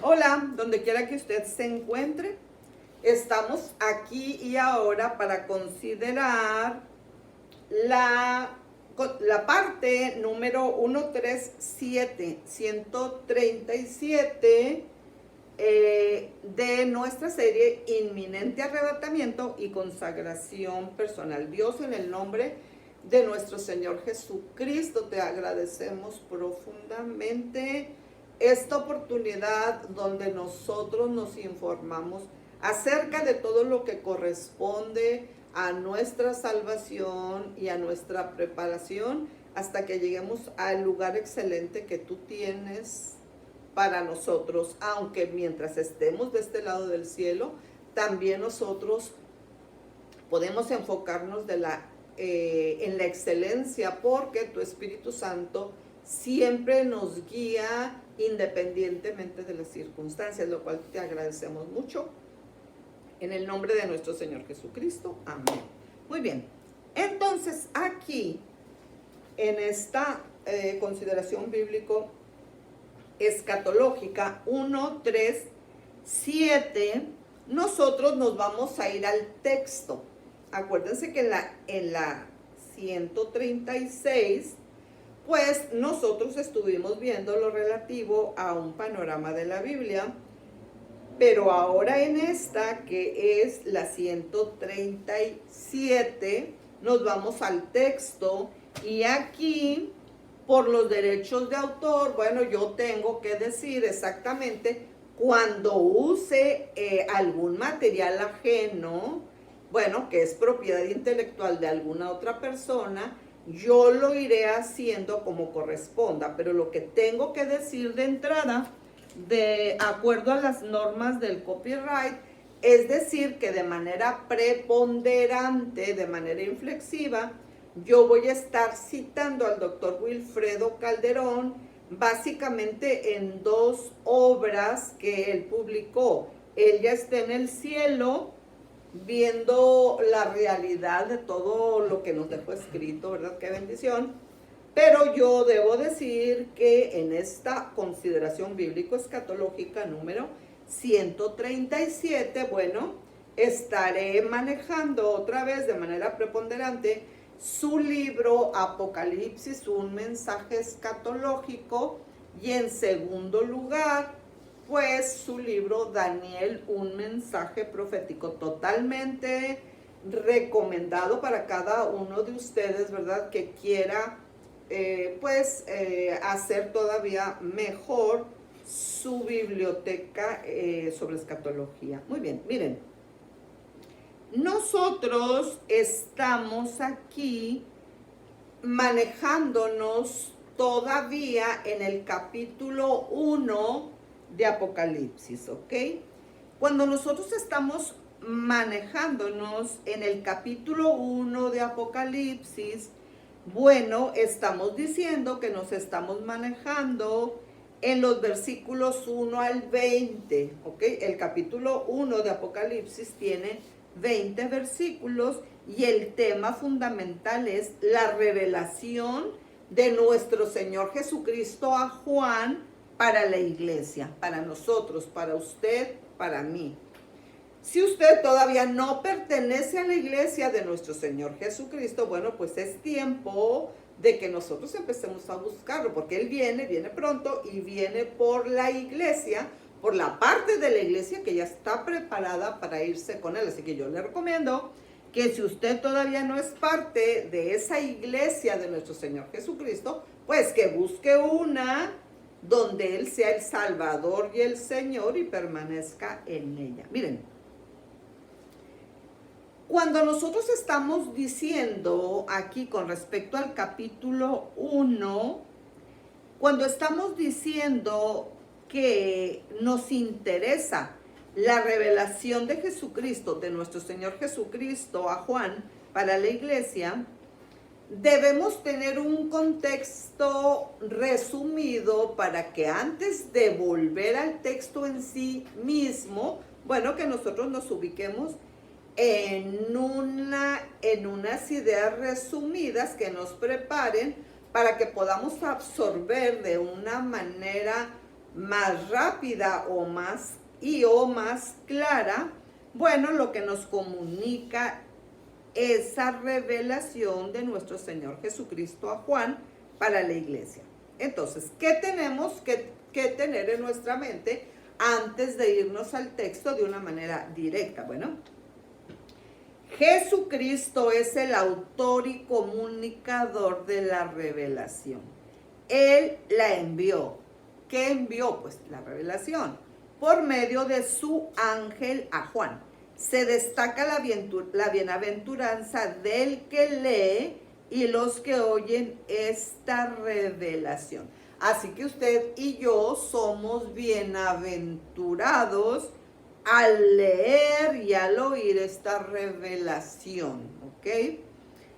Hola, donde quiera que usted se encuentre, estamos aquí y ahora para considerar la parte número 137 de nuestra serie Inminente Arrebatamiento y Consagración Personal. Dios, en el nombre de nuestro Señor Jesucristo, te agradecemos profundamente esta oportunidad donde nosotros nos informamos acerca de todo lo que corresponde a nuestra salvación y a nuestra preparación hasta que lleguemos al lugar excelente que tú tienes para nosotros, aunque mientras estemos de este lado del cielo, también nosotros podemos enfocarnos en la excelencia, porque tu Espíritu Santo siempre nos guía independientemente de las circunstancias, lo cual te agradecemos mucho. En el nombre de nuestro Señor Jesucristo. Amén. Muy bien. Entonces, aquí, en esta consideración bíblico escatológica 1, 3, 7, nosotros nos vamos a ir al texto. Acuérdense que en la 136, pues nosotros estuvimos viendo lo relativo a un panorama de la Biblia, pero ahora en esta, que es la 137, nos vamos al texto, y aquí, por los derechos de autor, bueno, yo tengo que decir exactamente cuando use algún material ajeno, bueno, que es propiedad intelectual de alguna otra persona, yo lo iré haciendo como corresponda, pero lo que tengo que decir de entrada, de acuerdo a las normas del copyright, es decir, que de manera preponderante, de manera inflexiva, yo voy a estar citando al doctor Wilfredo Calderón, básicamente en dos obras que él publicó. Él ya está en el cielo, viendo la realidad de todo lo que nos dejó escrito, ¿verdad? Qué bendición. Pero yo debo decir que en esta consideración bíblico-escatológica número 137, bueno, estaré manejando otra vez de manera preponderante su libro Apocalipsis, un mensaje escatológico, y en segundo lugar, pues su libro Daniel, un mensaje profético, totalmente recomendado para cada uno de ustedes, ¿verdad? Que quiera hacer todavía mejor su biblioteca sobre escatología. Muy bien, miren, nosotros estamos aquí manejándonos todavía en el capítulo 1 de Apocalipsis, ¿ok? Cuando nosotros estamos manejándonos en el capítulo 1 de Apocalipsis, bueno, estamos diciendo que nos estamos manejando en los versículos 1 al 20, ¿ok? El capítulo 1 de Apocalipsis tiene 20 versículos y el tema fundamental es la revelación de nuestro Señor Jesucristo a Juan para la iglesia, para nosotros, para usted, para mí. Si usted todavía no pertenece a la iglesia de nuestro Señor Jesucristo, bueno, pues es tiempo de que nosotros empecemos a buscarlo, porque Él viene pronto, y viene por la iglesia, por la parte de la iglesia que ya está preparada para irse con Él. Así que yo le recomiendo que si usted todavía no es parte de esa iglesia de nuestro Señor Jesucristo, pues que busque una donde Él sea el Salvador y el Señor y permanezca en ella. Miren, cuando nosotros estamos diciendo aquí con respecto al capítulo 1, cuando estamos diciendo que nos interesa la revelación de Jesucristo, de nuestro Señor Jesucristo a Juan para la iglesia, debemos tener un contexto resumido para que antes de volver al texto en sí mismo, bueno, que nosotros nos ubiquemos en unas ideas resumidas que nos preparen para que podamos absorber de una manera más rápida o más clara, bueno, lo que nos comunica esa revelación de nuestro Señor Jesucristo a Juan para la iglesia. Entonces, ¿qué tenemos que tener en nuestra mente antes de irnos al texto de una manera directa? Bueno, Jesucristo es el autor y comunicador de la revelación. Él la envió. ¿Qué envió? Pues la revelación por medio de su ángel a Juan. Se destaca la bienaventuranza del que lee y los que oyen esta revelación. Así que usted y yo somos bienaventurados al leer y al oír esta revelación, ¿ok?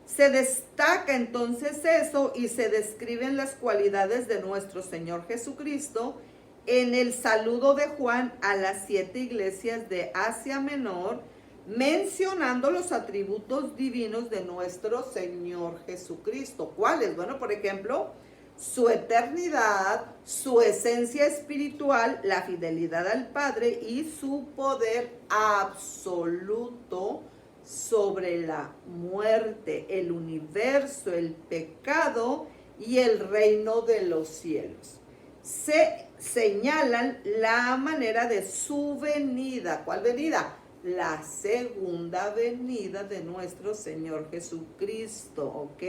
Se destaca entonces eso y se describen las cualidades de nuestro Señor Jesucristo en el saludo de Juan a las 7 iglesias de Asia Menor, mencionando los atributos divinos de nuestro Señor Jesucristo. ¿Cuáles? Bueno, por ejemplo, su eternidad, su esencia espiritual, la fidelidad al Padre y su poder absoluto sobre la muerte, el universo, el pecado y el reino de los cielos. Se señalan la manera de su venida. ¿Cuál venida? La segunda venida de nuestro Señor Jesucristo, ¿ok?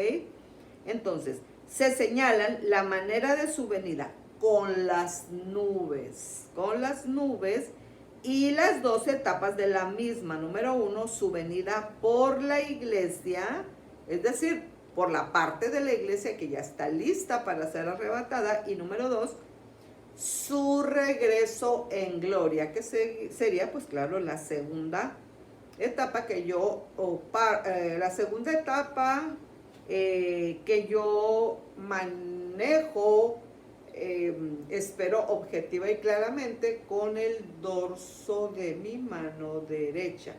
Entonces, se señalan la manera de su venida con las nubes y las 2 etapas de la misma. Número 1, su venida por la iglesia, es decir, por la parte de la iglesia que ya está lista para ser arrebatada. Y número 2, su regreso en gloria, que sería, pues claro, la segunda etapa que yo manejo, espero objetiva y claramente con el dorso de mi mano derecha.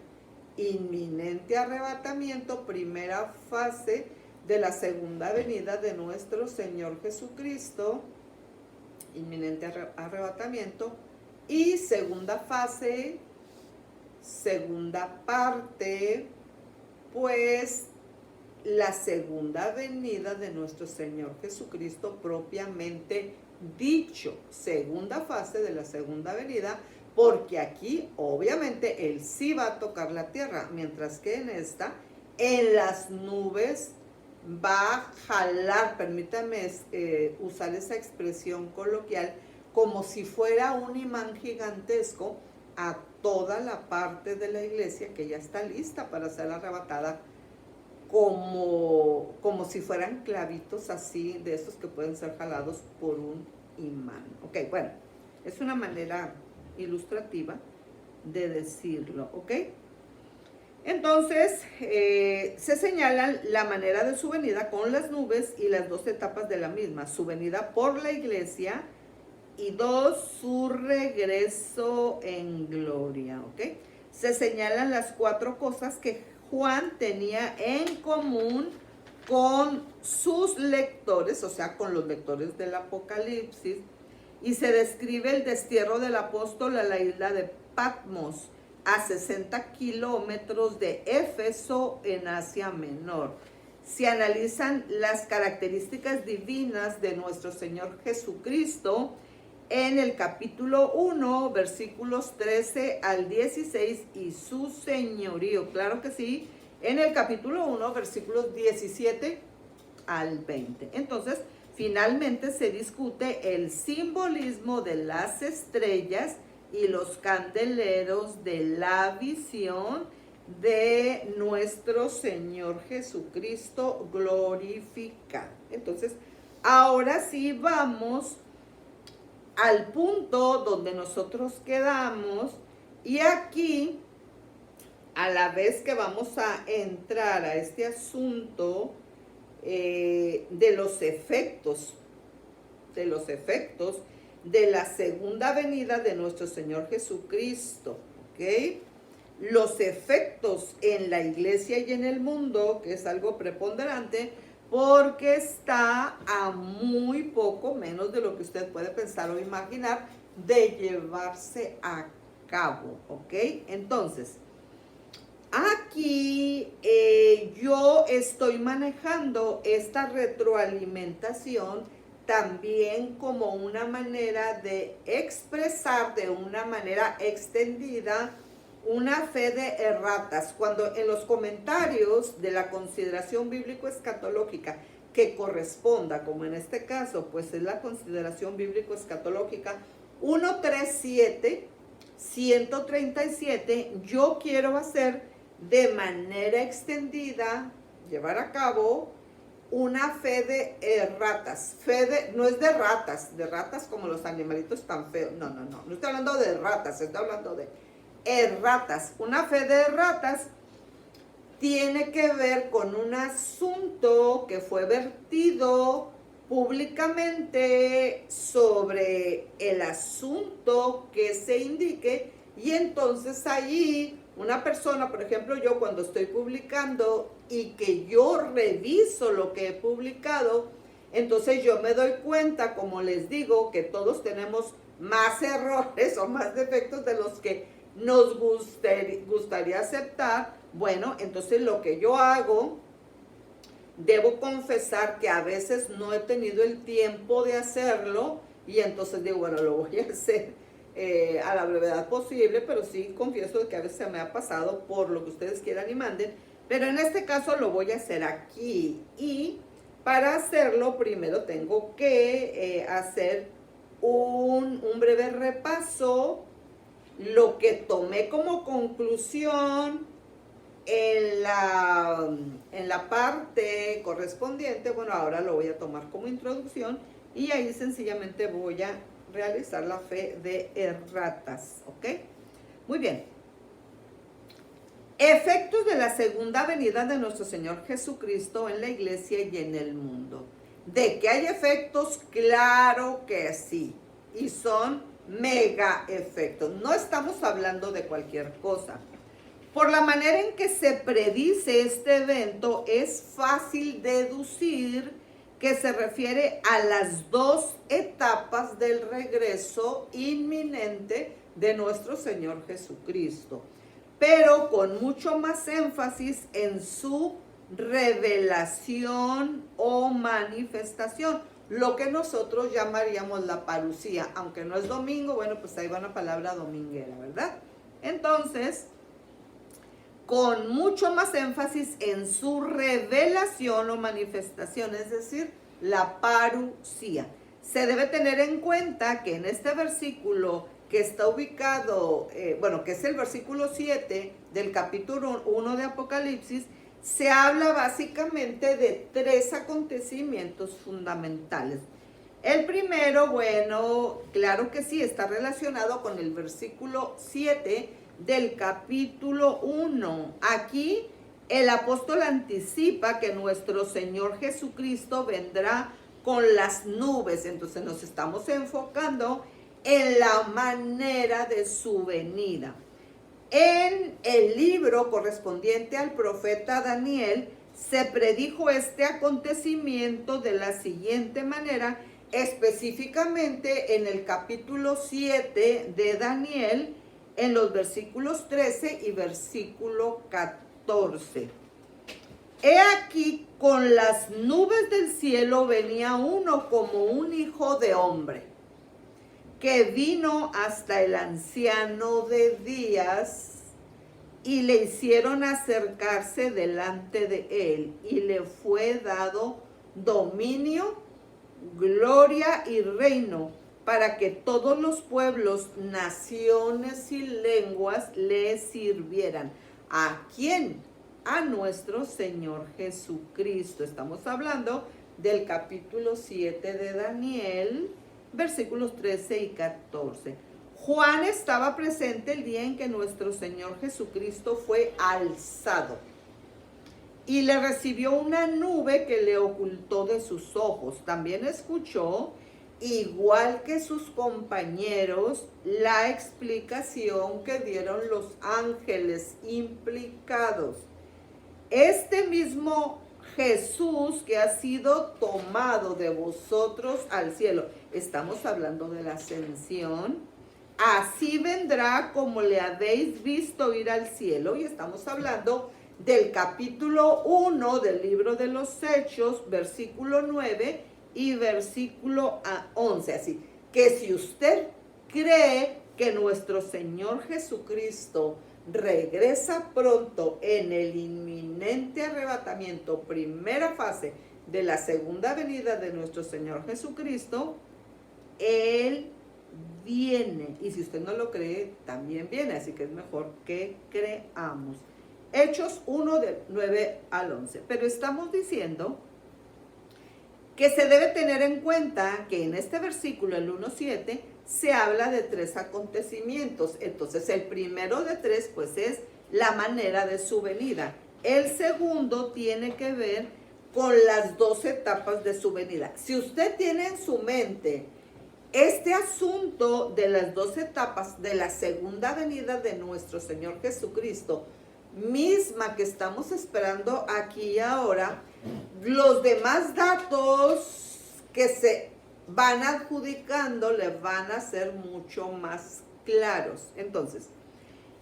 Inminente arrebatamiento, primera fase de la segunda venida de nuestro Señor Jesucristo. Inminente arrebatamiento. Y segunda fase, segunda parte, pues la segunda venida de nuestro Señor Jesucristo propiamente dicho. Segunda fase de la segunda venida, porque aquí obviamente Él sí va a tocar la tierra, mientras que en las nubes, va a jalar, permítanme usar esa expresión coloquial, como si fuera un imán gigantesco a toda la parte de la iglesia que ya está lista para ser arrebatada, como si fueran clavitos así, de esos que pueden ser jalados por un imán. Ok, bueno, es una manera ilustrativa de decirlo, ¿ok? Entonces, se señalan la manera de su venida con las nubes y las 2 etapas de la misma. Su venida por la iglesia y 2, su regreso en gloria, ¿ok? Se señalan las 4 cosas que Juan tenía en común con sus lectores, o sea, con los lectores del Apocalipsis, y se describe el destierro del apóstol a la isla de Patmos, a 60 kilómetros de Éfeso en Asia Menor. Se analizan las características divinas de nuestro Señor Jesucristo en el capítulo 1, versículos 13 al 16 y su señorío. Claro que sí, en el capítulo 1, versículos 17 al 20. Entonces, finalmente se discute el simbolismo de las estrellas y los candeleros de la visión de nuestro Señor Jesucristo glorificado. Entonces, ahora sí vamos al punto donde nosotros quedamos, y aquí, a la vez que vamos a entrar a este asunto de los efectos de la segunda venida de nuestro Señor Jesucristo, ¿ok? Los efectos en la iglesia y en el mundo, que es algo preponderante, porque está a muy poco menos de lo que usted puede pensar o imaginar, de llevarse a cabo, ¿ok? Entonces, aquí yo estoy manejando esta retroalimentación también como una manera de expresar de una manera extendida una fe de erratas. Cuando en los comentarios de la consideración bíblico-escatológica que corresponda, como en este caso, pues es la consideración bíblico-escatológica 137, 137, yo quiero hacer de manera extendida, llevar a cabo una fe de ratas. No es de ratas como los animalitos tan feos. No estoy hablando de ratas, estoy hablando de erratas. Una fe de ratas tiene que ver con un asunto que fue vertido públicamente sobre el asunto que se indique, y entonces allí una persona, por ejemplo yo, cuando estoy publicando y que yo reviso lo que he publicado, entonces yo me doy cuenta, como les digo, que todos tenemos más errores o más defectos de los que nos gustaría aceptar. Bueno, entonces lo que yo hago, debo confesar que a veces no he tenido el tiempo de hacerlo, y entonces digo, bueno, lo voy a hacer a la brevedad posible, pero sí confieso que a veces se me ha pasado por lo que ustedes quieran y manden, pero en este caso lo voy a hacer aquí. Y para hacerlo primero tengo que hacer un breve repaso, lo que tomé como conclusión en la parte correspondiente. Bueno, ahora lo voy a tomar como introducción y ahí sencillamente voy a realizar la fe de erratas, ¿ok? Muy bien. Efectos de la segunda venida de nuestro Señor Jesucristo en la iglesia y en el mundo. ¿De que hay efectos? Claro que sí, y son mega efectos. No estamos hablando de cualquier cosa. Por la manera en que se predice este evento, es fácil deducir que se refiere a las dos etapas del regreso inminente de nuestro Señor Jesucristo, pero con mucho más énfasis en su revelación o manifestación, lo que nosotros llamaríamos la parucía. Aunque no es domingo, bueno, pues ahí va una palabra dominguera, ¿verdad? Entonces, con mucho más énfasis en su revelación o manifestación, es decir, la parucía. Se debe tener en cuenta que en este versículo que está ubicado, que es el versículo 7 del capítulo 1 de Apocalipsis, se habla básicamente de tres acontecimientos fundamentales. El primero, bueno, claro que sí, está relacionado con el versículo 7 del capítulo 1. Aquí el apóstol anticipa que nuestro Señor Jesucristo vendrá con las nubes. Entonces nos estamos enfocando en la manera de su venida. En el libro correspondiente al profeta Daniel se predijo este acontecimiento de la siguiente manera, específicamente en el capítulo 7 de Daniel, en los versículos 13 y versículo 14. He aquí, con las nubes del cielo venía uno como un hijo de hombre, que vino hasta el anciano de días, y le hicieron acercarse delante de él, y le fue dado dominio, gloria y reino, para que todos los pueblos, naciones y lenguas le sirvieran. ¿A quién? A nuestro Señor Jesucristo. Estamos hablando del capítulo 7 de Daniel, versículos 13 y 14. Juan estaba presente el día en que nuestro Señor Jesucristo fue alzado, y le recibió una nube que le ocultó de sus ojos. También escuchó, igual que sus compañeros, la explicación que dieron los ángeles implicados. Este mismo Jesús que ha sido tomado de vosotros al cielo. Estamos hablando de la ascensión. Así vendrá como le habéis visto ir al cielo. Y estamos hablando del capítulo 1 del libro de los Hechos, versículo 9 y versículo 11. Así que si usted cree que nuestro Señor Jesucristo regresa pronto en el inminente arrebatamiento, primera fase de la segunda venida de nuestro Señor Jesucristo, Él viene. Y si usted no lo cree, también viene. Así que es mejor que creamos. Hechos 1 del 9 al 11. Pero estamos diciendo que se debe tener en cuenta que en este versículo, el 1:7, se habla de 3 acontecimientos. Entonces, el primero de 3, pues, es la manera de su venida. El segundo tiene que ver con las 2 etapas de su venida. Si usted tiene en su mente este asunto de las 2 etapas de la segunda venida de nuestro Señor Jesucristo, misma que estamos esperando aquí y ahora, los demás datos que se van adjudicando le van a ser mucho más claros. Entonces,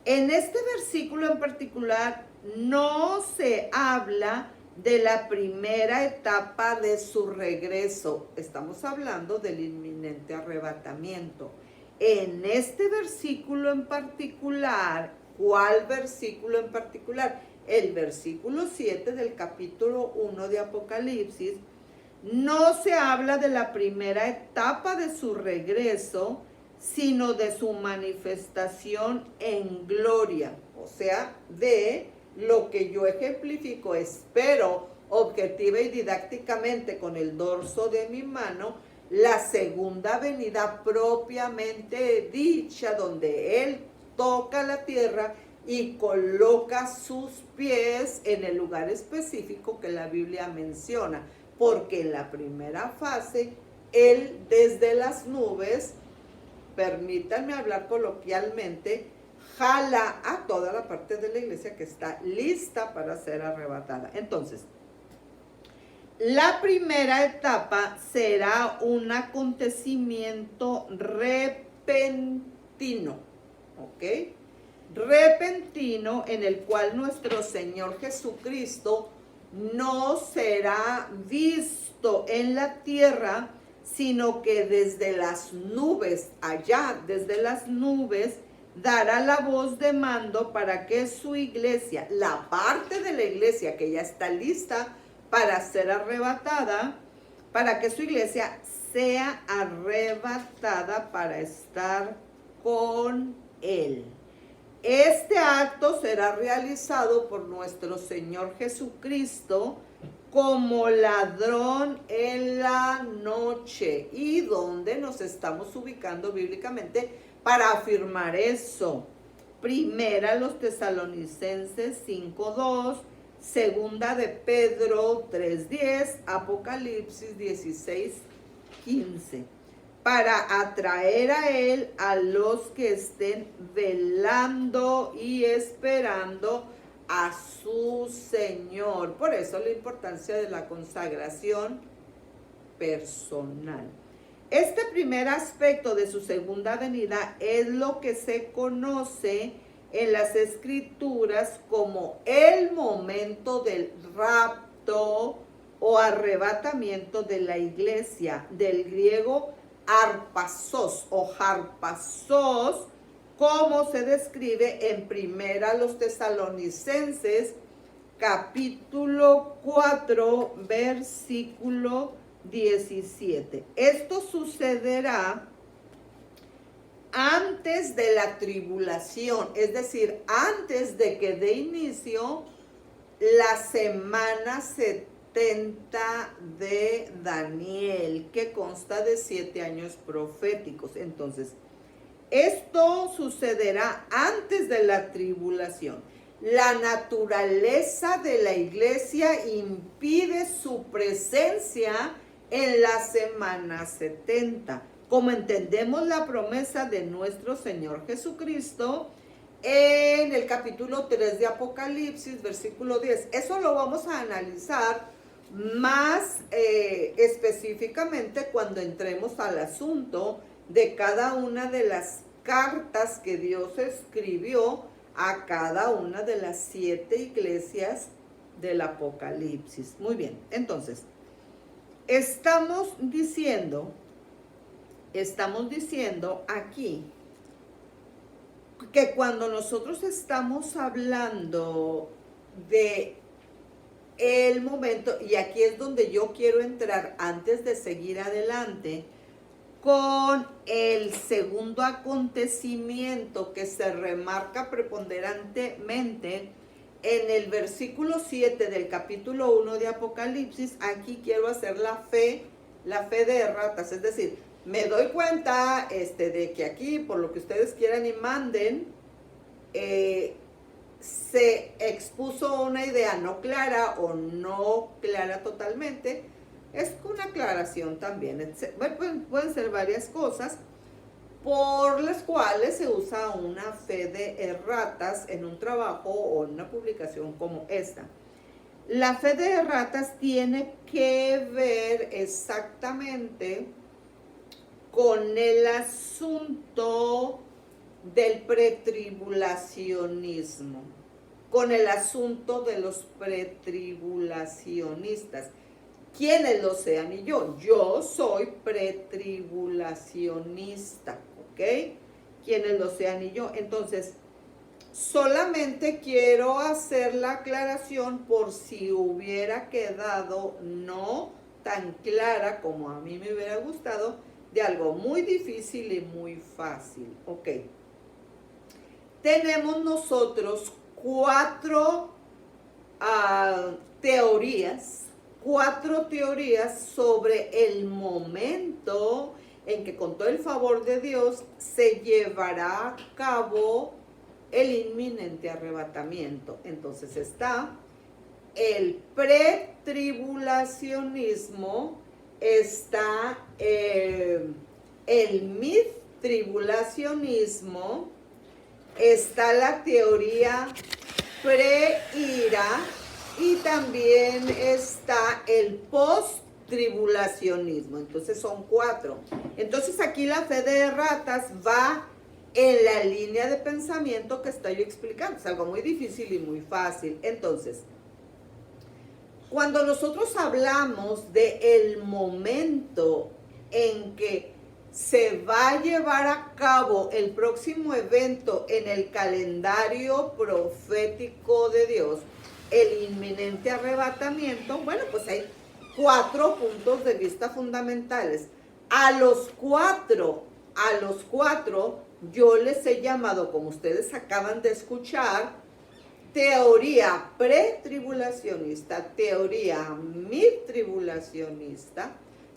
en este versículo en particular no se habla de la primera etapa de su regreso. Estamos hablando del inminente arrebatamiento. En este versículo en particular, ¿cuál versículo en particular? El versículo 7 del capítulo 1 de Apocalipsis. No se habla de la primera etapa de su regreso, sino de su manifestación en gloria. O sea, de lo que yo ejemplifico, espero, objetiva y didácticamente con el dorso de mi mano, la segunda venida propiamente dicha, donde Él toca la tierra y coloca sus pies en el lugar específico que la Biblia menciona. Porque en la primera fase, Él desde las nubes, permítanme hablar coloquialmente, jala a toda la parte de la iglesia que está lista para ser arrebatada. Entonces, la primera etapa será un acontecimiento repentino, ¿ok? Repentino, en el cual nuestro Señor Jesucristo no será visto en la tierra, sino que desde las nubes, allá desde las nubes, dará la voz de mando para que su iglesia, la parte de la iglesia que ya está lista para ser arrebatada, para que su iglesia sea arrebatada para estar con Él. Este acto será realizado por nuestro Señor Jesucristo como ladrón en la noche. ¿Y dónde nos estamos ubicando bíblicamente para afirmar eso? Primera los Tesalonicenses 5:2, segunda de Pedro 3:10, Apocalipsis 16:15. Para atraer a Él a los que estén velando y esperando a su Señor. Por eso la importancia de la consagración personal. Este primer aspecto de su segunda venida es lo que se conoce en las Escrituras como el momento del rapto o arrebatamiento de la iglesia, del griego arpasos o harpasos, como se describe en primera los Tesalonicenses, capítulo 4, versículo 17. Esto sucederá antes de la tribulación, es decir, antes de que dé inicio la semana 70 de Daniel, que consta de 7 años proféticos. Entonces, esto sucederá antes de la tribulación. La naturaleza de la iglesia impide su presencia en la semana 70. Como entendemos la promesa de nuestro Señor Jesucristo en el capítulo 3 de Apocalipsis, versículo 10. Eso lo vamos a analizar más específicamente cuando entremos al asunto de cada una de las cartas que Dios escribió a cada una de las 7 iglesias del Apocalipsis. Muy bien, entonces, estamos diciendo aquí que cuando nosotros estamos hablando de el momento, y aquí es donde yo quiero entrar antes de seguir adelante con el segundo acontecimiento que se remarca preponderantemente en el versículo 7 del capítulo 1 de Apocalipsis. Aquí quiero hacer la fe de erratas, es decir, me doy cuenta de que aquí, por lo que ustedes quieran y manden, se expuso una idea no clara o no clara totalmente. Es una aclaración también. Pueden ser varias cosas por las cuales se usa una fe de erratas en un trabajo o en una publicación como esta. La fe de erratas tiene que ver exactamente con el asunto del pretribulacionismo, con el asunto de los pretribulacionistas. ¿Quiénes lo sean? Y yo soy pretribulacionista, ¿ok? Quienes lo sean y yo. Entonces, solamente quiero hacer la aclaración por si hubiera quedado no tan clara como a mí me hubiera gustado, de algo muy difícil y muy fácil, ¿ok? Tenemos nosotros 4 teorías sobre el momento en que con todo el favor de Dios se llevará a cabo el inminente arrebatamiento. Entonces está el pretribulacionismo, está el mid-tribulacionismo, está la teoría pre-ira y también está el post-tribulacionismo. Entonces son 4. Entonces aquí la fe de erratas va en la línea de pensamiento que estoy explicando. Es algo muy difícil y muy fácil. Entonces, cuando nosotros hablamos del momento en que se va a llevar a cabo el próximo evento en el calendario profético de Dios, el inminente arrebatamiento, bueno, pues hay 4 puntos de vista fundamentales. A los cuatro, yo les he llamado, como ustedes acaban de escuchar, teoría pretribulacionista, teoría midtribulacionista,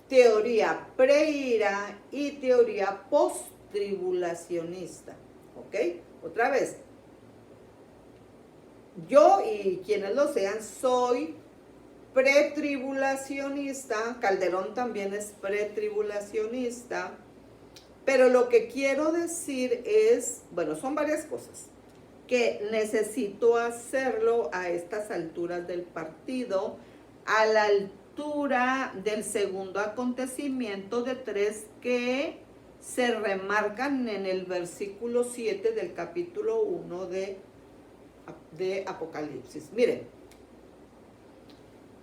teoría preira y teoría posttribulacionista. ¿Ok? Otra vez. Yo y quienes lo sean, soy pretribulacionista. Calderón también es pretribulacionista. Pero lo que quiero decir es, bueno, son varias cosas que necesito hacerlo a estas alturas del partido, a la altura del segundo acontecimiento de 3 que se remarcan en el versículo 7 del capítulo 1 de Apocalipsis. Miren,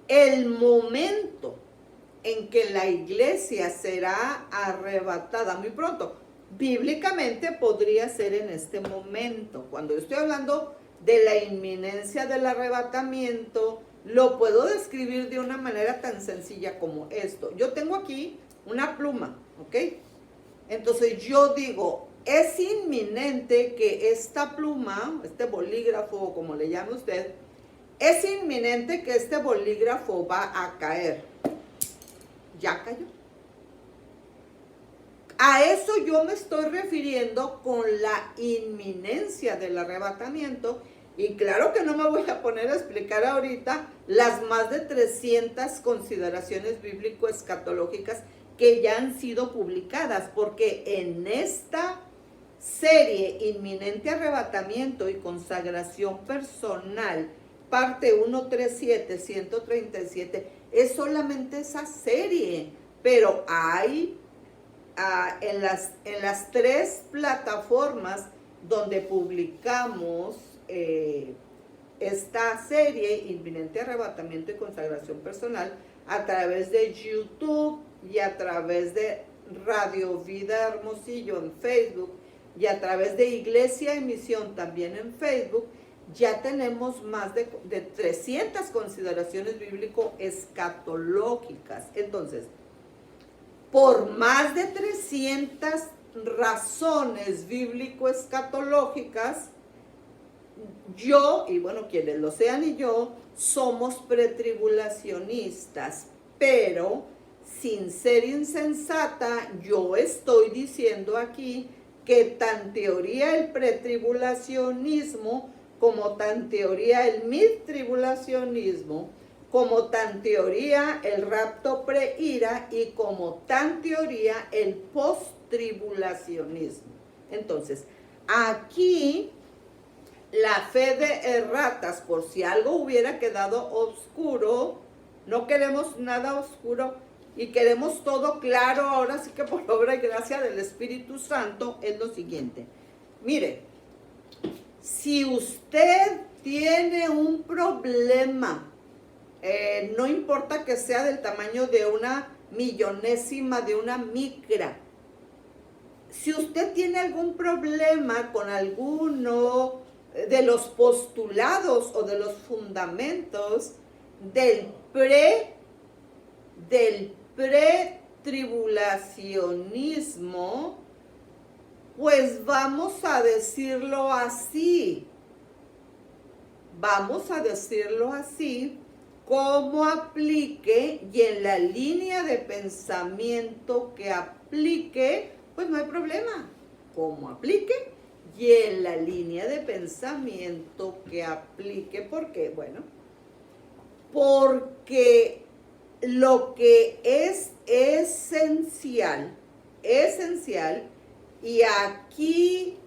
el momento en que la iglesia será arrebatada muy pronto, bíblicamente podría ser en este momento. Cuando yo estoy hablando de la inminencia del arrebatamiento, lo puedo describir de una manera tan sencilla como esto. Yo tengo aquí una pluma, ¿ok? Entonces yo digo, es inminente que esta pluma, este bolígrafo, como le llame usted, es inminente que este bolígrafo va a caer. Ya cayó. A eso yo me estoy refiriendo con la inminencia del arrebatamiento. Y claro que no me voy a poner a explicar ahorita las más de 300 consideraciones bíblico-escatológicas que ya han sido publicadas, porque en esta serie Inminente Arrebatamiento y Consagración Personal, parte 137, 137, es solamente esa serie, pero hay en las 3 plataformas donde publicamos esta serie, Inminente Arrebatamiento y Consagración Personal, a través de YouTube y a través de Radio Vida Hermosillo en Facebook y a través de Iglesia y Misión también en Facebook. Ya tenemos más de 300 consideraciones bíblico-escatológicas. Entonces, por más de 300 razones bíblico-escatológicas, yo, y bueno, quienes lo sean y yo, somos pretribulacionistas, pero sin ser insensata, yo estoy diciendo aquí que tan teoría el pretribulacionismo, como tan teoría el midtribulacionismo, como tan teoría el rapto preira y como tan teoría el posttribulacionismo. Entonces, aquí la fe de erratas, por si algo hubiera quedado oscuro, no queremos nada oscuro y queremos todo claro, ahora sí que por obra y gracia del Espíritu Santo, es lo siguiente. Mire, si usted tiene un problema, no importa que sea del tamaño de una millonésima, de una micra, si usted tiene algún problema con alguno de los postulados o de los fundamentos del pretribulacionismo, pues vamos a decirlo así. Vamos a decirlo así, como aplique y en la línea de pensamiento que aplique, pues no hay problema. Como aplique y en la línea de pensamiento que aplique. ¿Por qué? Bueno, porque lo que es esencial, y aquí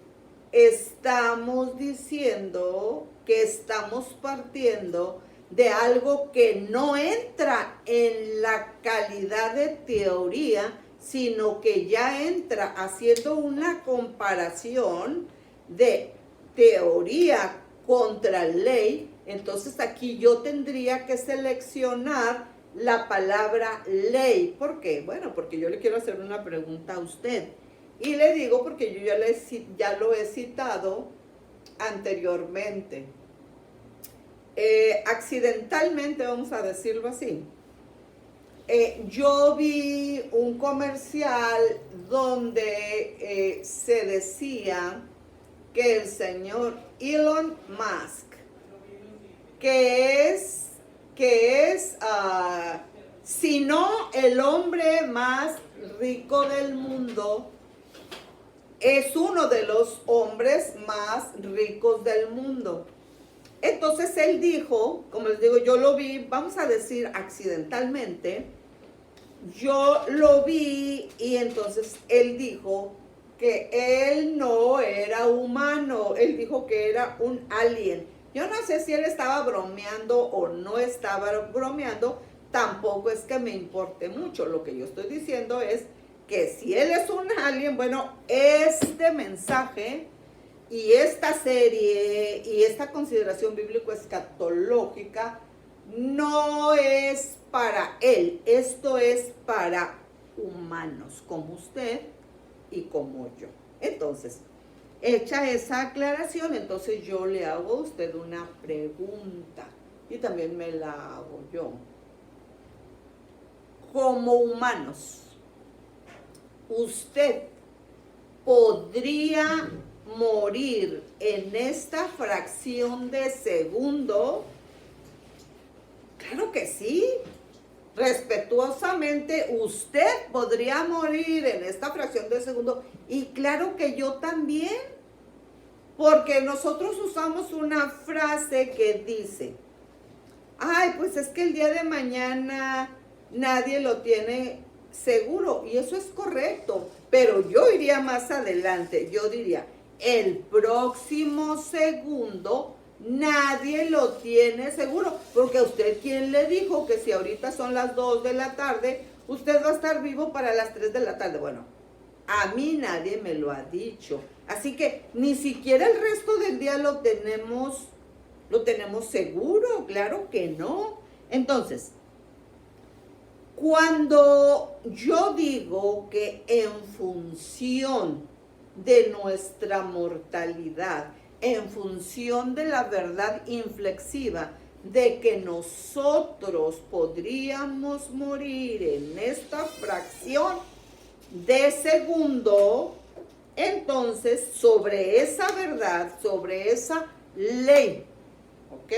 estamos diciendo que estamos partiendo de algo que no entra en la calidad de teoría, sino que ya entra haciendo una comparación de teoría contra ley. Entonces aquí yo tendría que seleccionar la palabra ley. ¿Por qué? Bueno, porque yo le quiero hacer una pregunta a usted. Y le digo porque yo ya lo he citado anteriormente. Accidentalmente, vamos a decirlo así. Yo vi un comercial donde se decía que el señor Elon Musk, que es si no el hombre más rico del mundo, es uno de los hombres más ricos del mundo. Entonces él dijo, como les digo, yo lo vi, vamos a decir accidentalmente, yo lo vi y entonces él dijo que él no era humano, él dijo que era un alien. Yo no sé si él estaba bromeando o no estaba bromeando, tampoco es que me importe mucho. Lo que yo estoy diciendo es que si él es un alien, bueno, este mensaje y esta serie y esta consideración bíblico-escatológica no es para él, esto es para humanos como usted y como yo. Entonces, hecha esa aclaración, entonces yo le hago a usted una pregunta y también me la hago yo. Como humanos, ¿usted podría morir en esta fracción de segundo? Claro que sí. Respetuosamente, usted podría morir en esta fracción de segundo y claro que yo también, porque nosotros usamos una frase que dice, ay, pues es que el día de mañana nadie lo tiene seguro, y eso es correcto, pero yo iría más adelante, yo diría, el próximo segundo Nadie lo tiene seguro, porque a usted, ¿quién le dijo que si ahorita son las 2 de la tarde, usted va a estar vivo para las 3 de la tarde? Bueno, a mí nadie me lo ha dicho. Así que ni siquiera el resto del día lo tenemos seguro, claro que no. Entonces, cuando yo digo que en función de nuestra mortalidad, en función de la verdad inflexiva de que nosotros podríamos morir en esta fracción de segundo, entonces sobre esa verdad, sobre esa ley, ¿ok?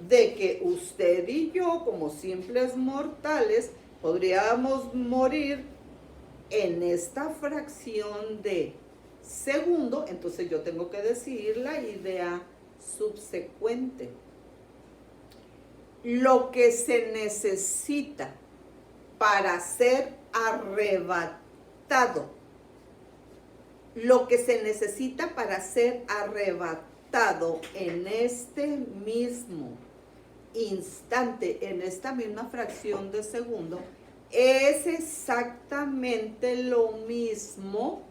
De que usted y yo, como simples mortales, podríamos morir en esta fracción de segundo, entonces yo tengo que decir la idea subsecuente. Lo que se necesita para ser arrebatado, lo que se necesita para ser arrebatado en este mismo instante, en esta misma fracción de segundo, es exactamente lo mismo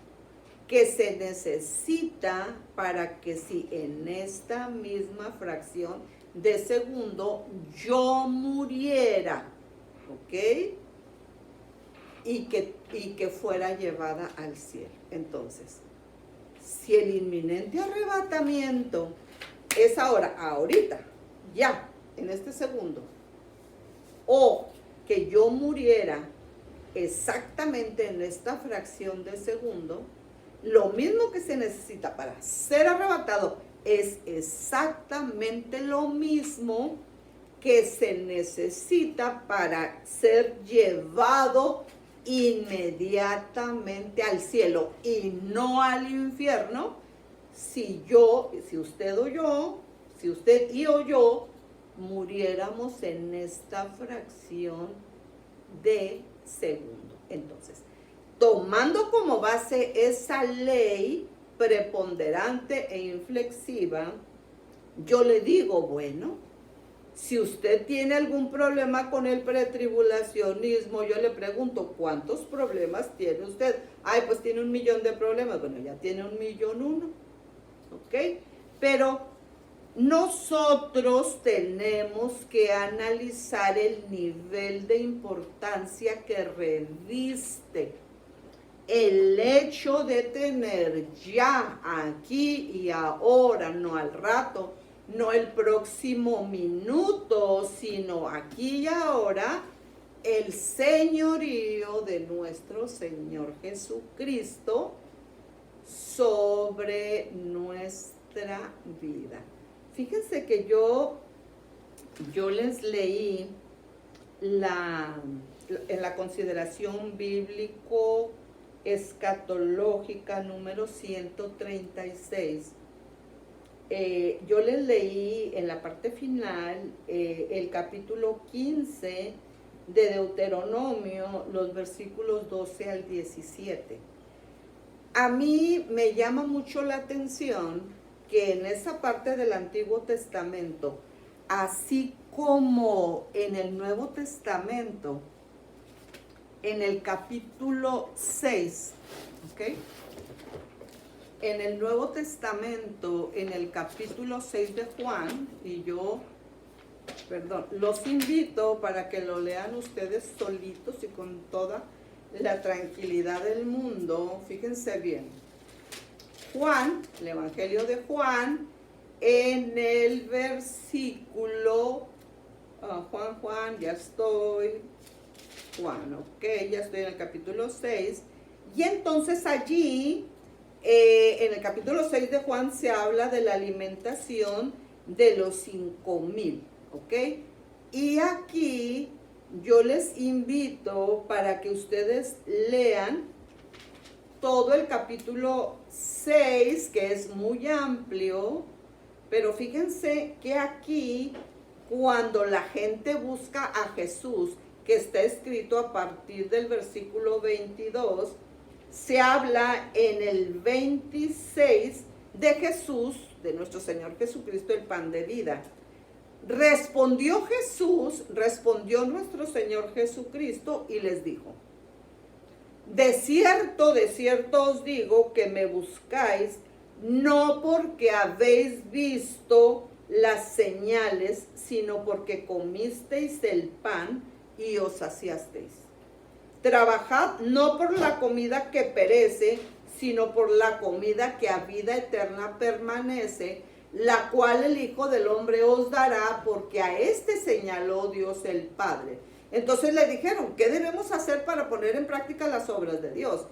que se necesita para que si en esta misma fracción de segundo yo muriera, ¿ok? Y que fuera llevada al cielo. Entonces, si el inminente arrebatamiento es ahora, ahorita, ya, en este segundo, o que yo muriera exactamente en esta fracción de segundo, lo mismo que se necesita para ser arrebatado es exactamente lo mismo que se necesita para ser llevado inmediatamente al cielo y no al infierno, si usted y yo muriéramos en esta fracción de segundo. Entonces, tomando como base esa ley preponderante e inflexiva, yo le digo, bueno, si usted tiene algún problema con el pretribulacionismo, yo le pregunto, ¿cuántos problemas tiene usted? Ay, pues tiene 1,000,000 de problemas. Bueno, ya tiene 1,000,001, ¿ok? Pero nosotros tenemos que analizar el nivel de importancia que reviste el hecho de tener ya aquí y ahora, no al rato, no el próximo minuto, sino aquí y ahora, el señorío de nuestro Señor Jesucristo sobre nuestra vida. Fíjense que yo les leí en la consideración bíblico escatológica número 136, yo les leí en la parte final el capítulo 15 de Deuteronomio, los versículos 12 al 17. A mí me llama mucho la atención que en esa parte del Antiguo Testamento, así como en el Nuevo Testamento, en el capítulo 6, ¿ok? En el Nuevo Testamento, en el capítulo 6 de Juan, los invito para que lo lean ustedes solitos y con toda la tranquilidad del mundo. Fíjense bien. Juan, el Evangelio de Juan, en el versículo, Juan, ya estoy en el capítulo 6, y entonces allí, en el capítulo 6 de Juan se habla de la alimentación de los 5,000, ¿ok? Y aquí yo les invito para que ustedes lean todo el capítulo 6, que es muy amplio, pero fíjense que aquí, cuando la gente busca a Jesús, que está escrito a partir del versículo 22, se habla en el 26 de Jesús, de nuestro Señor Jesucristo, el pan de vida. Respondió nuestro Señor Jesucristo y les dijo: de cierto os digo que me buscáis, no porque habéis visto las señales, sino porque comisteis el pan y os saciasteis. Trabajad no por la comida que perece, sino por la comida que a vida eterna permanece, la cual el Hijo del Hombre os dará, porque a este señaló Dios el Padre. Entonces le dijeron: ¿qué debemos hacer para poner en práctica las obras de Dios?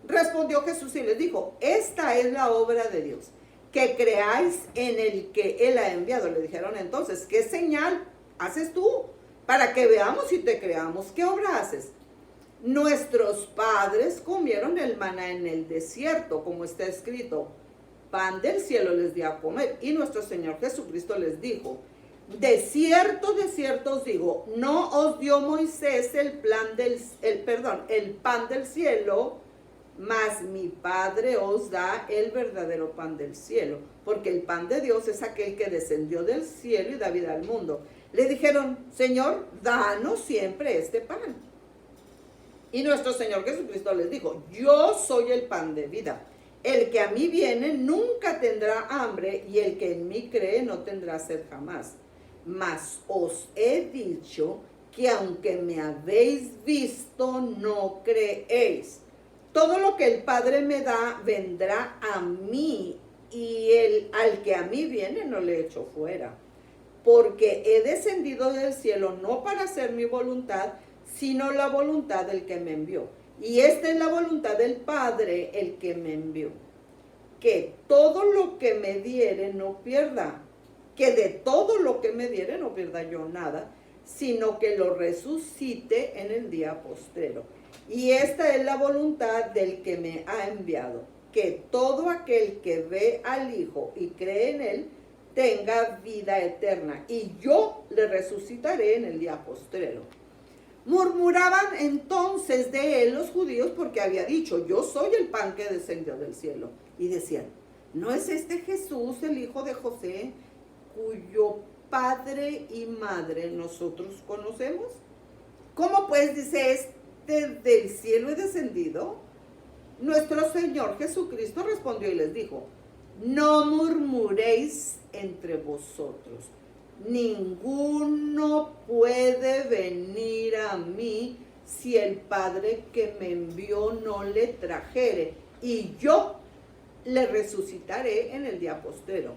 Respondió Jesús y les dijo: esta es la obra de Dios, que creáis en el que Él ha enviado. Le dijeron entonces: ¿qué señal haces tú para que veamos y te creamos? ¿Qué obra haces? Nuestros padres comieron el maná en el desierto, como está escrito: pan del cielo les di a comer. Y nuestro Señor Jesucristo les dijo: de cierto os digo, no os dio Moisés el pan del cielo, mas mi Padre os da el verdadero pan del cielo, porque el pan de Dios es aquel que descendió del cielo y da vida al mundo. Le dijeron: Señor, danos siempre este pan. Y nuestro Señor Jesucristo les dijo: yo soy el pan de vida. El que a mí viene nunca tendrá hambre, y el que en mí cree no tendrá sed jamás. Mas os he dicho que aunque me habéis visto, no creéis. Todo lo que el Padre me da vendrá a mí, y al que a mí viene no le echo fuera. Porque he descendido del cielo no para hacer mi voluntad, sino la voluntad del que me envió. Y esta es la voluntad del Padre, el que me envió: que todo lo que me diere no pierda, que de todo lo que me diere no pierda yo nada, sino que lo resucite en el día postrero. Y esta es la voluntad del que me ha enviado: que todo aquel que ve al Hijo y cree en Él tenga vida eterna, y yo le resucitaré en el día postrero. Murmuraban entonces de él los judíos, porque había dicho: yo soy el pan que descendió del cielo. Y decían: ¿no es este Jesús el hijo de José, cuyo padre y madre nosotros conocemos? ¿Cómo pues dice este del cielo he descendido? Nuestro Señor Jesucristo respondió y les dijo: no murmuréis entre vosotros. Ninguno puede venir a mí si el Padre que me envió no le trajere, y yo le resucitaré en el día postrero.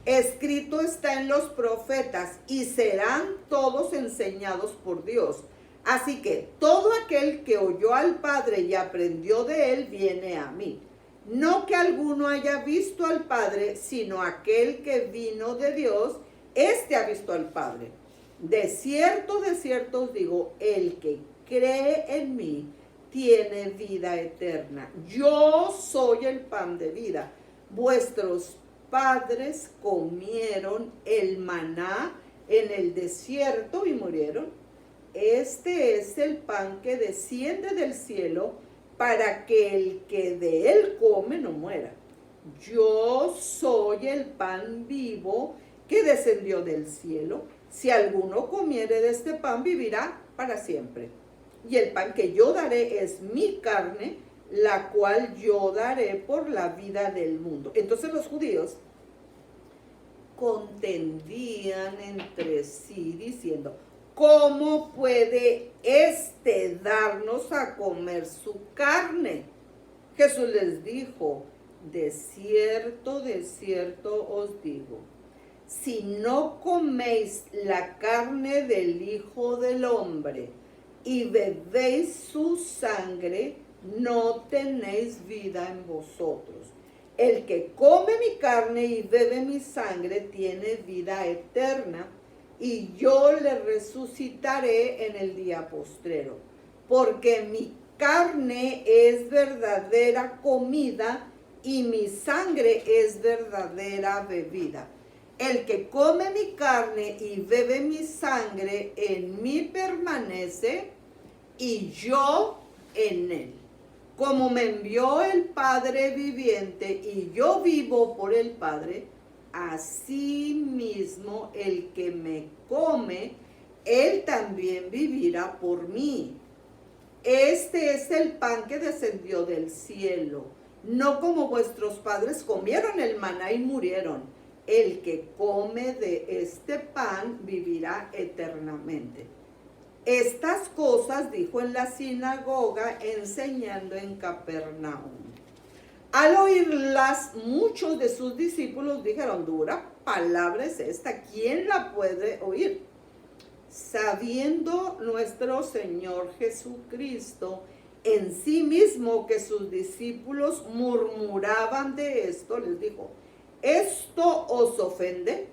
Escrito está en los profetas: y serán todos enseñados por Dios. Así que todo aquel que oyó al Padre y aprendió de él viene a mí. No que alguno haya visto al Padre, sino aquel que vino de Dios, este ha visto al Padre. De cierto os digo, el que cree en mí tiene vida eterna. Yo soy el pan de vida. Vuestros padres comieron el maná en el desierto y murieron. Este es el pan que desciende del cielo, para que el que de él come no muera. Yo soy el pan vivo que descendió del cielo. Si alguno comiere de este pan, vivirá para siempre. Y el pan que yo daré es mi carne, la cual yo daré por la vida del mundo. Entonces los judíos contendían entre sí, diciendo: ¿cómo puede éste darnos a comer su carne? Jesús les dijo: de cierto os digo, si no coméis la carne del Hijo del Hombre y bebéis su sangre, no tenéis vida en vosotros. El que come mi carne y bebe mi sangre tiene vida eterna, y yo le resucitaré en el día postrero. Porque mi carne es verdadera comida y mi sangre es verdadera bebida. El que come mi carne y bebe mi sangre en mí permanece, y yo en él. como me envió el Padre viviente y yo vivo por el Padre, así mismo el que me come, él también vivirá por mí. Este es el pan que descendió del cielo, no como vuestros padres comieron el maná y murieron. El que come de este pan vivirá eternamente. Estas cosas dijo en la sinagoga, enseñando en Capernaum. Al oírlas, muchos de sus discípulos dijeron, dura palabra es esta, ¿quién la puede oír? Sabiendo nuestro Señor Jesucristo en sí mismo que sus discípulos murmuraban de esto, les dijo, ¿esto os ofende?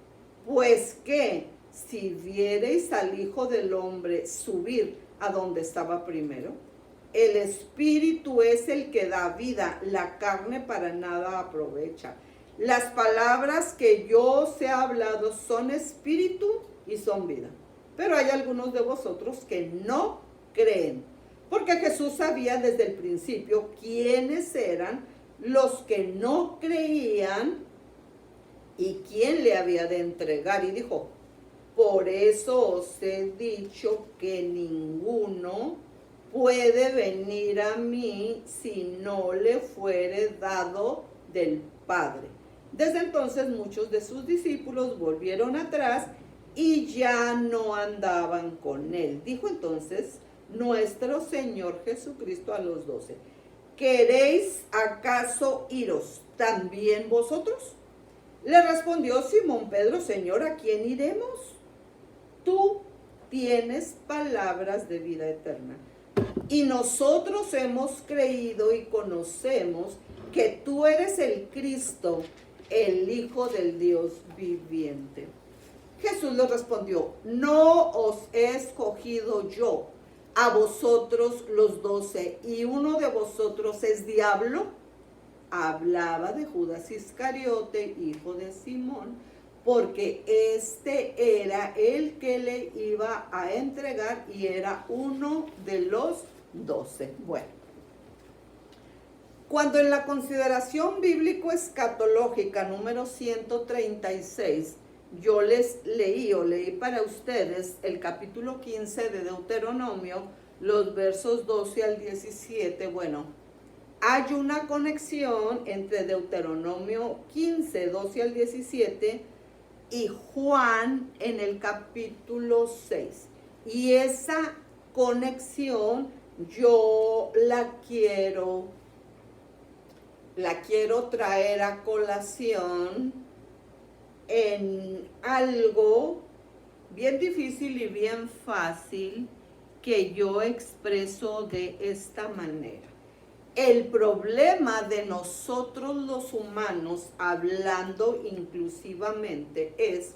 Pues que si viereis al Hijo del Hombre subir a donde estaba primero, el Espíritu es el que da vida, la carne para nada aprovecha. Las palabras que yo os he hablado son espíritu y son vida. Pero hay algunos de vosotros que no creen, porque Jesús sabía desde el principio quiénes eran los que no creían y quién le había de entregar. Y dijo, por eso os he dicho que ninguno puede venir a mí si no le fuere dado del Padre. Desde entonces muchos de sus discípulos volvieron atrás y ya no andaban con él. Dijo entonces nuestro Señor Jesucristo a los 12, ¿queréis acaso iros también vosotros? Le respondió Simón Pedro, Señor, ¿a quién iremos? Tú tienes palabras de vida eterna. Y nosotros hemos creído y conocemos que tú eres el Cristo, el Hijo del Dios viviente. Jesús le respondió, no os he escogido yo a vosotros los 12, y uno de vosotros es diablo. Hablaba de Judas Iscariote, hijo de Simón, porque este era el que le iba a entregar y era uno de los 12. Bueno, cuando en la consideración bíblico-escatológica número 136, yo les leí para ustedes el capítulo 15 de Deuteronomio, los versos 12 al 17, bueno, hay una conexión entre Deuteronomio 15, 12 al 17 y Juan en el capítulo 6. Y esa conexión yo la quiero traer a colación en algo bien difícil y bien fácil que yo expreso de esta manera. El problema de nosotros los humanos, hablando inclusivamente, es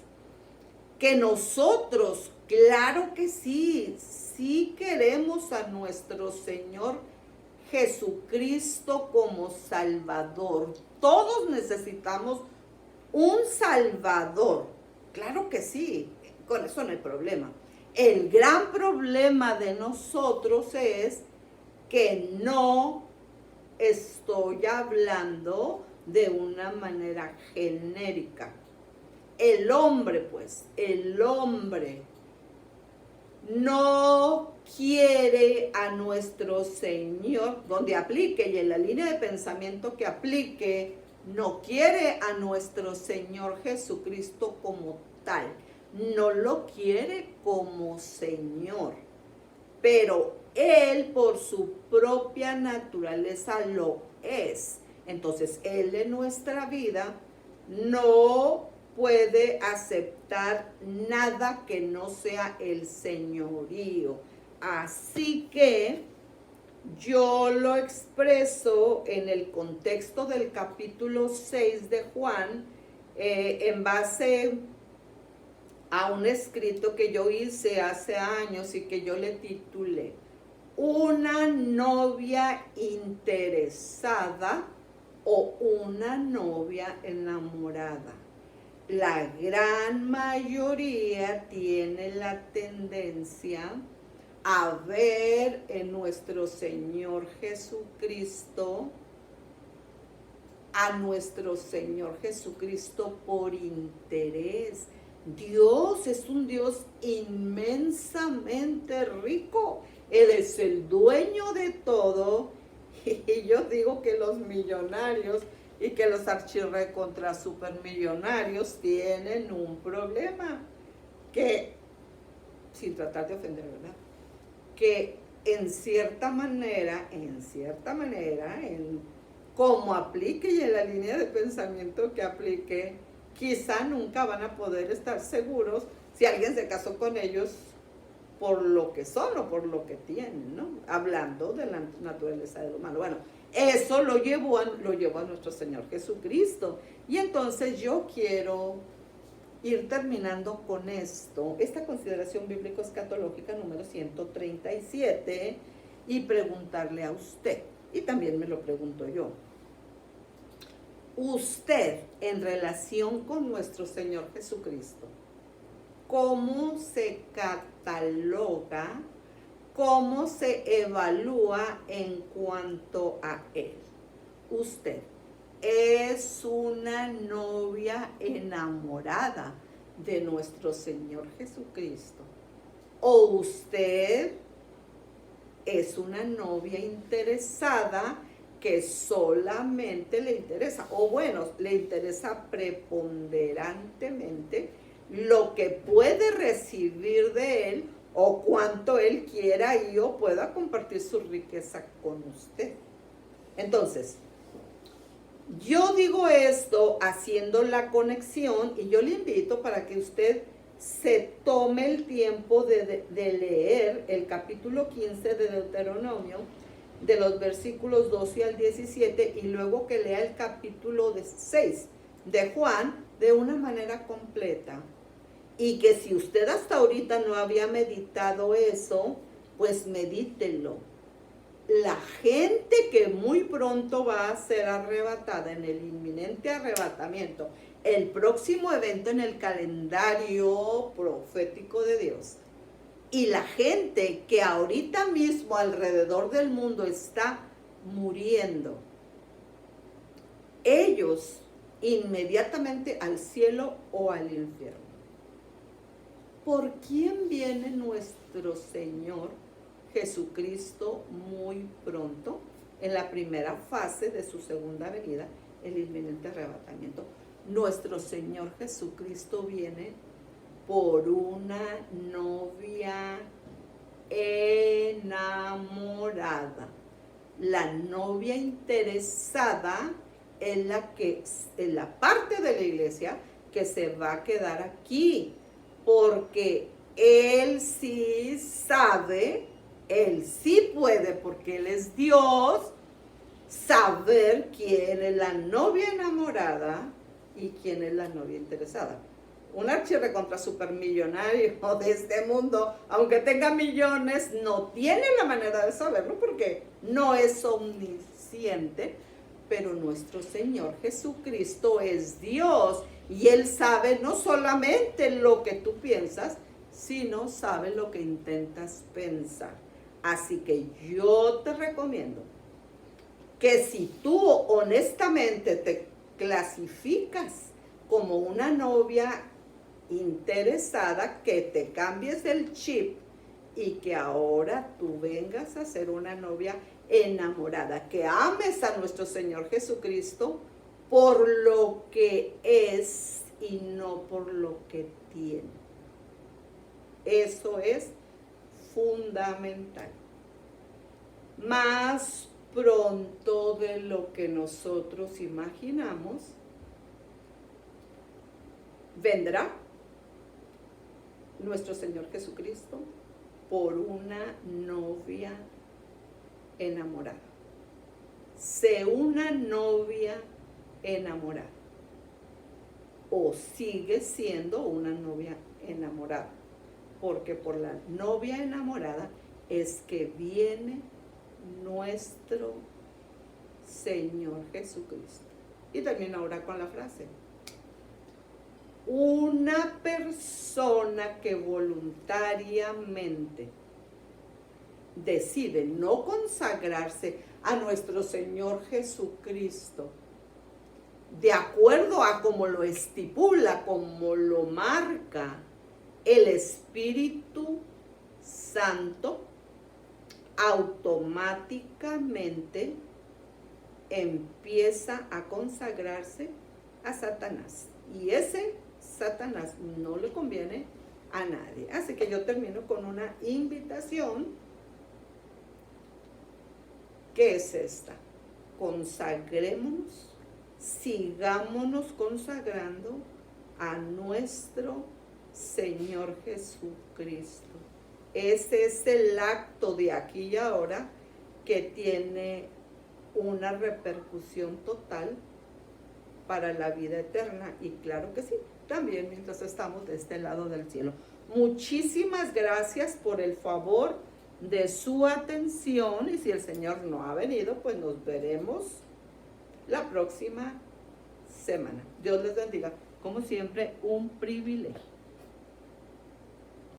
que nosotros, claro que sí queremos a nuestro Señor Jesucristo como Salvador. Todos necesitamos un Salvador, claro que sí, con eso no hay problema. El gran problema de nosotros es que no estoy hablando de una manera genérica. El hombre no quiere a nuestro Señor, donde aplique y en la línea de pensamiento que aplique, no quiere a nuestro Señor Jesucristo como tal, no lo quiere como Señor, pero Él por su propia naturaleza lo es. Entonces, Él en nuestra vida no puede aceptar nada que no sea el señorío. Así que yo lo expreso en el contexto del capítulo 6 de Juan, en base a un escrito que yo hice hace años y que yo le titulé Una novia interesada o una novia enamorada. La gran mayoría tiene la tendencia a ver en nuestro Señor Jesucristo, a nuestro Señor Jesucristo por interés. Dios es un Dios inmensamente rico. Él es el dueño de todo. Y yo digo que los millonarios y que los archirrecontra supermillonarios tienen un problema. Que, sin tratar de ofender, ¿verdad? Que en cierta manera, como aplique y en la línea de pensamiento que aplique, quizá nunca van a poder estar seguros si alguien se casó con ellos por lo que son o por lo que tienen, ¿no? Hablando de la naturaleza del humano. Bueno, eso lo llevó a nuestro Señor Jesucristo. Y entonces yo quiero ir terminando con esto, esta consideración bíblico-escatológica número 137, y preguntarle a usted, y también me lo pregunto yo, usted en relación con nuestro Señor Jesucristo, ¿cómo se cataloga, cómo se evalúa en cuanto a Él? Usted es una novia enamorada de nuestro Señor Jesucristo, o usted es una novia interesada que solamente le interesa, o bueno, le interesa preponderantemente lo que puede recibir de Él, o cuánto Él quiera y o pueda compartir su riqueza con usted. Entonces, yo digo esto haciendo la conexión, y yo le invito para que usted se tome el tiempo de leer el capítulo 15 de Deuteronomio, de los versículos 12 al 17, y luego que lea el capítulo 6 de Juan de una manera completa. Y que si usted hasta ahorita no había meditado eso, pues medítelo. La gente que muy pronto va a ser arrebatada en el inminente arrebatamiento, el próximo evento en el calendario profético de Dios, y la gente que ahorita mismo alrededor del mundo está muriendo, ellos inmediatamente al cielo o al infierno. ¿Por quién viene nuestro Señor Jesucristo muy pronto? En la primera fase de su segunda venida, el inminente arrebatamiento. Nuestro Señor Jesucristo viene por una novia enamorada. La novia interesada es la parte de la iglesia que se va a quedar aquí, porque Él sí sabe, Él sí puede, porque Él es Dios, saber quién es la novia enamorada y quién es la novia interesada. Un archirrecontra supermillonario de este mundo, aunque tenga millones, no tiene la manera de saberlo porque no es omnisciente, pero nuestro Señor Jesucristo es Dios y Él sabe no solamente lo que tú piensas, sino sabe lo que intentas pensar. Así que yo te recomiendo que si tú honestamente te clasificas como una novia interesada, que te cambies el chip y que ahora tú vengas a ser una novia enamorada, que ames a nuestro Señor Jesucristo por lo que es y no por lo que tiene. Eso es fundamental. Más pronto de lo que nosotros imaginamos, vendrá nuestro Señor Jesucristo por una novia enamorada. Sé una novia enamorada o sigue siendo una novia enamorada, porque por la novia enamorada es que viene nuestro Señor Jesucristo. Y termino ahora con la frase: una persona que voluntariamente decide no consagrarse a nuestro Señor Jesucristo, de acuerdo a como lo estipula, como lo marca el Espíritu Santo, automáticamente empieza a consagrarse a Satanás. Y ese Satanás no le conviene a nadie. Así que yo termino con una invitación, que es esta: consagrémonos, sigámonos consagrando a nuestro Señor Jesucristo. Ese es el acto de aquí y ahora que tiene una repercusión total para la vida eterna, y claro que sí, también mientras estamos de este lado del cielo. Muchísimas gracias por el favor de su atención, y si el Señor no ha venido, pues nos veremos la próxima semana. Dios les bendiga. Como siempre, un privilegio.